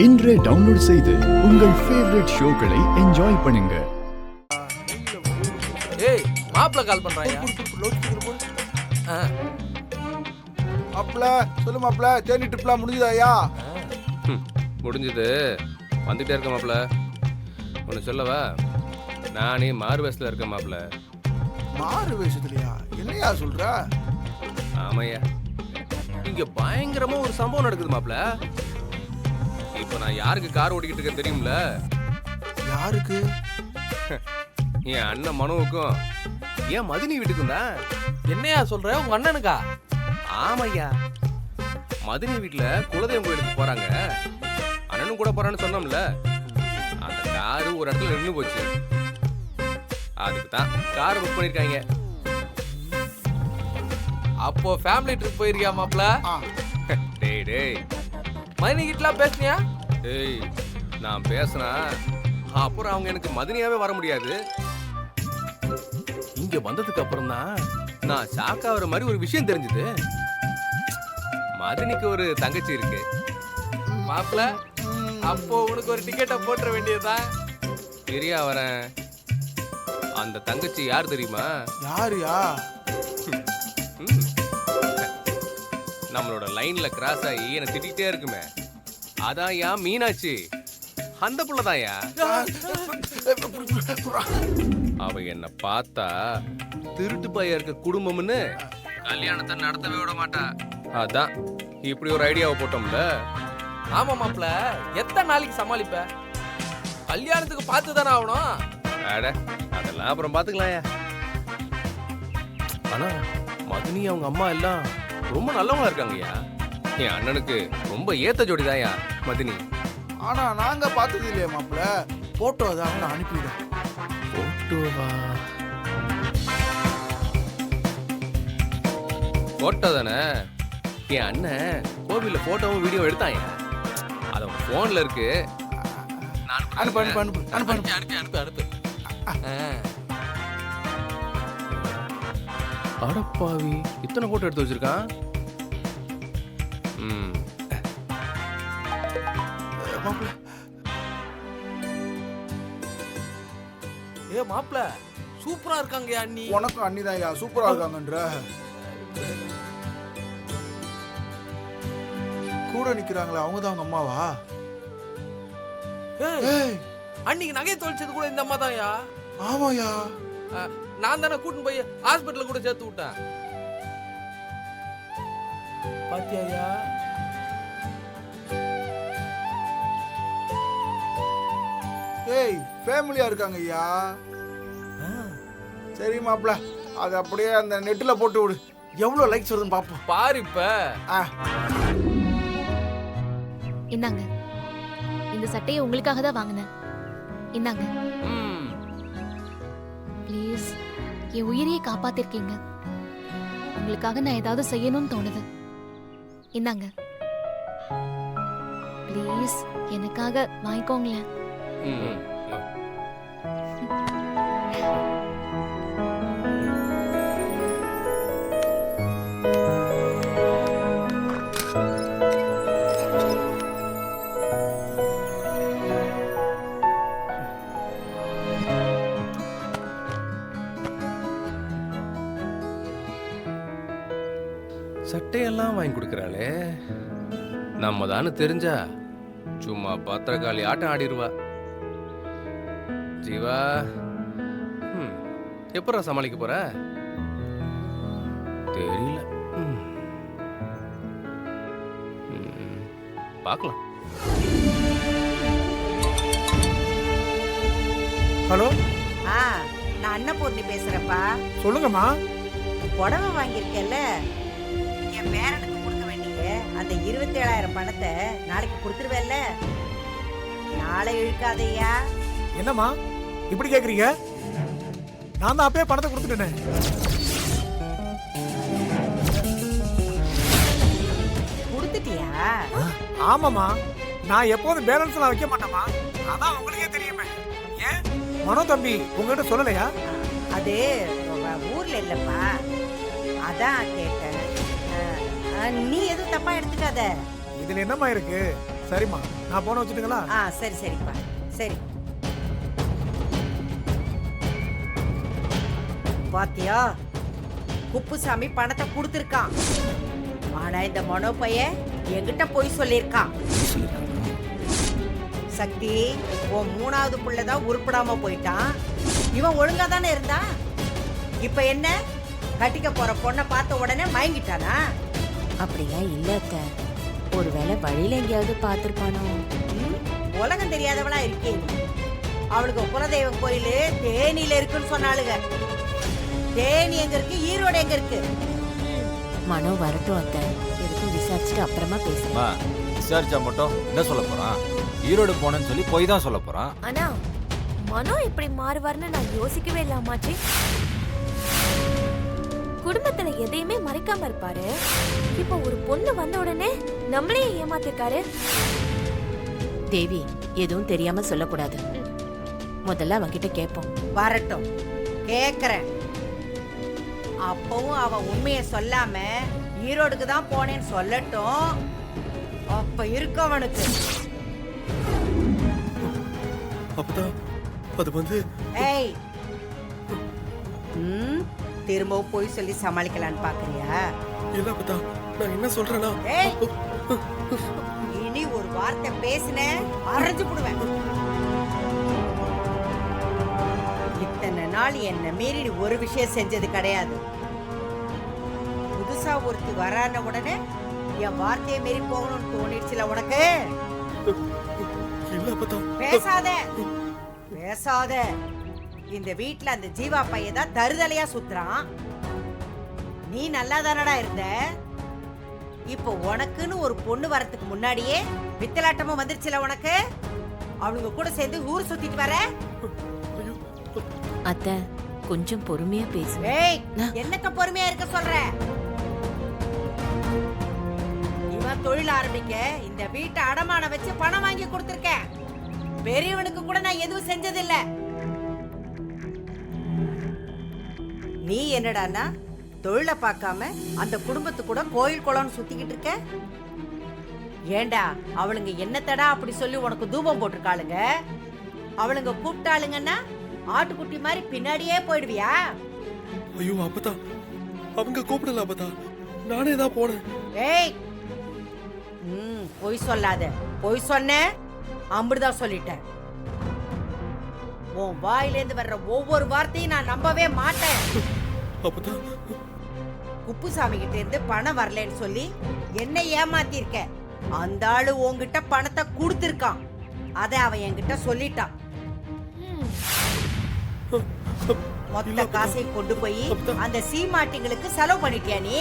இன்றே டவுன்லோட் செய்து உங்கள் ஃபேவரட் ஷோக்களை என்ஜாய் பண்ணுங்க. ஏய் மாப்ள கால் பண்றாயா? மாப்ள சொல்லு மாப்ள, தேனி ட்ரிப்லாம் முடிஞ்சுதாயா? முடிஞ்சது, வந்துட்டே இருக்க மாப்ள. ஒன்று சொல்லவா, நானே மாறு வயசில் இருக்கேன் மாப்ள. மாறு வயசுலயா? என்னையா சொல்ற? ஆமையா, இங்க பயங்கரமா ஒரு சம்பவம் நடக்குது மாப்ள. இப்போ நான் யாருக்கு கார் ஓட்டிக்கிட்டு இருக்கேன் தெரியும்ல? யாருக்கு? என் அண்ணன் மனுவுக்கும் ஏன் மதினி வீட்டுக்கும் தான். என்னையா சொல்ற? உங்க அண்ணனுக்கா? ஆமையா, மதினி வீட்டுல குலதெய்வம் கோயிலுக்கு போறாங்க. அண்ணனும் கூட போறான்னு சொன்னோம்ல, அந்த காரு ஒரு இடத்துல நின்று போச்சு. அதுக்கு தான் கார் புக் பண்ணிருக்காங்க. அப்போ ஃபேமிலி ட்ரிப் போயிருக்கியா மாப்ள? டேய் டேய், மதினி கிட்டலாம் பேசுனியா? டேய், நான் பேசினா அப்புறம் அவங்க எனக்கு மதினியாவே வர முடியாது. இங்க வந்ததுக்கு அப்புறம் தான் நான் ஷாக்காகிற மாதிரி ஒரு விஷயம் தெரிஞ்சது. மதினிக்கு ஒரு தங்கச்சி இருக்கு மாப்ள, அப்போ உனக்கு ஒரு டிக்கெட்டை போட்டுற வேண்டியதுதான். சரியா வரேன். அந்த தங்கச்சி யார் தெரியுமா? யாருயா? ம். நம்மளோட லைன்ல கிராஸ் ஆகி என்னை திட்டிகிட்டே இருக்குமே, அதான் யா மீனாட்சி. அந்த புள்ளதாயா. அவ என்ன பார்த்தா திருட்டு பைய இருக்க குடும்பம்னு கல்யாணத்தை நடத்தவே விட மாட்டா. அதான் இப்படி ஒரு ஐடியாவை போட்டோம்ல. ஆமா மாப்ள, எத்தனை நாளைக்கு சமாளிப்ப? கல்யாணத்துக்கு பார்த்து தானே ஆகணும். அட, அதெல்லாம் அப்புறம் பாத்துக்கலாம்யா. ஆனா மதினி அவங்க அம்மா எல்லாம் ரொம்ப நல்லவங்களா இருக்காங்கய்யா. என் அண்ணனுக்கு ரொம்ப ஏத்த ஜோடிதான்யா மதினி. ஆனா நாங்க பார்த்தது இல்லையா மாப்ள? போட்டோ அதான் அனுப்பிடு. போட்டோ தானே? என் அண்ணன் கோவில்ல போட்டோவும் வீடியோ எடுத்தாங்க. அது போன்ல இருக்கு. அனுப்பு அனுப்பு அனுப்பு அனுப்பு அனுப்பு. அனுப்பி அனுப்பி அனுப்பி. அடப்பாவி, இத்தனை போட்டோ எடுத்து வச்சிருக்கான். மாப்ள, ஏ மாப்ள, சூப்பரா இருக்காங்கயா அண்ணி. உனக்கும் அண்ணிதான்யா சூப்பரா இருக்காங்கன்ற. கூட நிக்கிறாங்களே அவங்க தான் அவங்க அம்மாவா? ஏய், அன்னைக்கு நகை தொலைச்சது கூட இந்த அம்மா தான்யா. ஆமாயா. நான் தானே கூட்டின்னு போய் ஹாஸ்பிட்டல்ல கூட சேர்த்து விட்டேன். பாத்தியாயா? ஏய், ஃபேமிலியா இருக்காங்க ஐயா. சரி மாப்ள, அது அப்படியே அந்த நெட்ல போட்டு விடு. எவ்வளவு லைக்ஸ் வருதுன்னு பாப்போம். பாரு இப்ப. இந்தாங்க, இந்த சட்டையை உங்களுக்காக தான் வாங்கினேன். இந்தாங்க ப்ளீஸ், என் உயிரையே காப்பாத்திருக்கீங்க. உங்களுக்காக நான் ஏதாவது செய்யணும்னு தோணுது. இந்தாங்க ப்ளீஸ், எனக்காக வாங்கிக்கோங்களேன். சட்டையெல்லாம் வாங்கி கொடுக்கறாளே, நம்ம தானே தெரிஞ்சா சும்மா பத்திரக்காளி ஆட்டம் ஆடிடுவா. ஜீவா, எப்படா சமாளிக்க போற தெரியல. பார்க்கலாம். ஹலோ, நான் அன்னபூர்ணி பேசுறேன்ப்பா. சொல்லுங்கம்மா. புடவை வாங்கியிருக்கேல்ல, என் பேரனுக்கு கொடுக்க வேண்டிய அந்த 27,000 பணத்தை நாளைக்கு கொடுத்துருவேல்ல? நாளை இழுக்காதையா. என்னம்மா இப்படி கேக்குறீங்க? நான் தான் அப்பயே பணத்தை கொடுத்துட்டேனே. கொடுத்துட்டியா? ஆமாம்மா, நான் எப்போதும் பேலன்ஸ்லாம் வைக்க மாட்டேம்மா. அதான் உங்களுக்கே தெரியுமே. ஏன் மனோ தம்பி உங்ககிட்ட சொல்லலையா? அது ஊர்ல இல்லப்பா, அதான் கேட்டேன். நீ எதுவும் தப்பா எடுத்துக்காத. இதுல என்னம்மா இருக்கு? சரிம்மா நான் போன வச்சுட்டுங்களா? ஆ சரி சரிப்பா சரி. பாத்தியா, குப்புசாமி பணத்தை கொடுத்துருக்கான். ஆனா இந்த மனோ பையன் என்கிட்ட போய் சொல்லியிருக்கான். சக்தி, உன் மூணாவது புள்ளதான் உருப்படாம போயிட்டான். இவன் ஒழுங்கா தானே இருந்தான். இப்ப என்ன, கட்டிக்க போற பொண்ணை பார்த்த உடனே மயங்கிட்டானா? அப்படிலாம் இல்ல அத்தை. ஒருவேளை வழியில எங்கேயாவது பார்த்திருப்பானோ. ம், உலகம் தெரியாதவளா இருக்கே நீ. அவளுக்கு குலதெய்வம் கோயிலு தேனியில இருக்குன்னு சொன்னாளுங்க. தேனி எங்க இருக்கு, ஈரோடு எங்க இருக்கு? மனோ வரட்டும் அத்தை, எதுக்கும் விசாரிச்சுட்டு அப்புறமா பேசலாம். விசாரிச்சா மட்டும் என்ன சொல்ல போறான்? ஈரோடு போனேன்னு சொல்லி போய் தான் சொல்ல போறான். ஆனா மனோ இப்படி மாறுவார்னு நான் யோசிக்கவே இல்லாமாச்சு. குடும்பத்துல எதையுமே மறைக்காம இருப்பாரு. இப்ப ஒரு பொண்ணு வந்த உடனே நம்மளே ஏமாத்திருக்காரு. தேவி, எதுவும் தெரியாம சொல்லக்கூடாது. முதல்ல அவன்கிட்ட கேட்போம். வரட்டும், கேக்குறேன். அப்பவும் அவன் உண்மையை சொல்லாம ஈரோடுக்கு தான் போனேன்னு சொல்லட்டும். அப்ப இருக்கு அவனுக்கு. அப்பதான் அது வந்து ஏய், திரும்பவும் போய் சொல்லி சமாளிக்கலான்னு பாக்குறியா? இல்ல அப்பதா, நான் என்ன சொல்றேன்னா, ஏய், இனி ஒரு வார்த்தை பேசின அரைஞ்சு போடுவேன். இத்தனை நாள் என்ன மீறி நீ ஒரு விஷயம் செஞ்சது கிடையாது. புதுசா ஒருத்தி வரான உடனே என் வார்த்தையை மீறி போகணும்னு தோணிடுச்சுல உனக்கு? இல்ல அப்பதா. பேசாத பேசாத. இந்த வீட்ல அந்த ஜீவா பையன் தான் தருதலையா சுத்துறான். நீ நல்லா தானடா இருந்த. இப்போ உனக்குன்னு ஒரு பொண்ணு வரதுக்கு முன்னாடியே வித்தலாட்டமும் வந்துருச்சுல உனக்கு. அவனுங்க கூட சேர்ந்து ஊர் சுத்திட்டு வர. அத்தை, கொஞ்சம் பொறுமையா பேசுங்க. ஏய், என்னக்க பொறுமையா இருக்க சொல்ற? இவன் தொழில் ஆரம்பிக்க இந்த வீட்டை அடமான வச்சு பணம் வாங்கி கொடுத்திருக்கேன். பெரியவனுக்கு கூட நான் எதுவும் செஞ்சதில்ல. நீ என்னடானா தொழிலை பார்க்காம அந்த குடும்பத்து கூட கோயில் குளம்னு சுத்திக்கிட்டு இருக்க? ஏண்டா, அவளுங்க என்னத்தடா அப்படி சொல்லி உனக்கு தூபம் போட்டிருக்காளுங்க? அவளுங்க கூப்பிட்டாளுங்கன்னா ஆட்டுக்குட்டி மாதிரி பின்னாடியே போயிடுவியா? ஐயோ அப்பதா, அவங்க கூப்பிடல அப்பதா, நானே தான் போனேன். ஏய், பொய் சொல்லாத. பொய் சொன்ன அம்புதான் சொல்லிட்டேன். உன் வாயிலேந்து வர்ற ஒவ்வொரு வார்த்தையும் நான் நம்பவே மாட்டேன். அப்பதா, குப்புசாமி கிட்ட இருந்து பணம் வரலன்னு சொல்லி என்ன ஏமாத்திருக்க. அந்த ஆளு உன்கிட்ட பணத்தை கொடுத்திருக்கான். அத அவன் என்கிட்ட சொல்லிட்டான். மொத்த காசை கொண்டு போய் அந்த சீமாட்டிங்களுக்கு செலவு பண்ணிட்டியா நீ?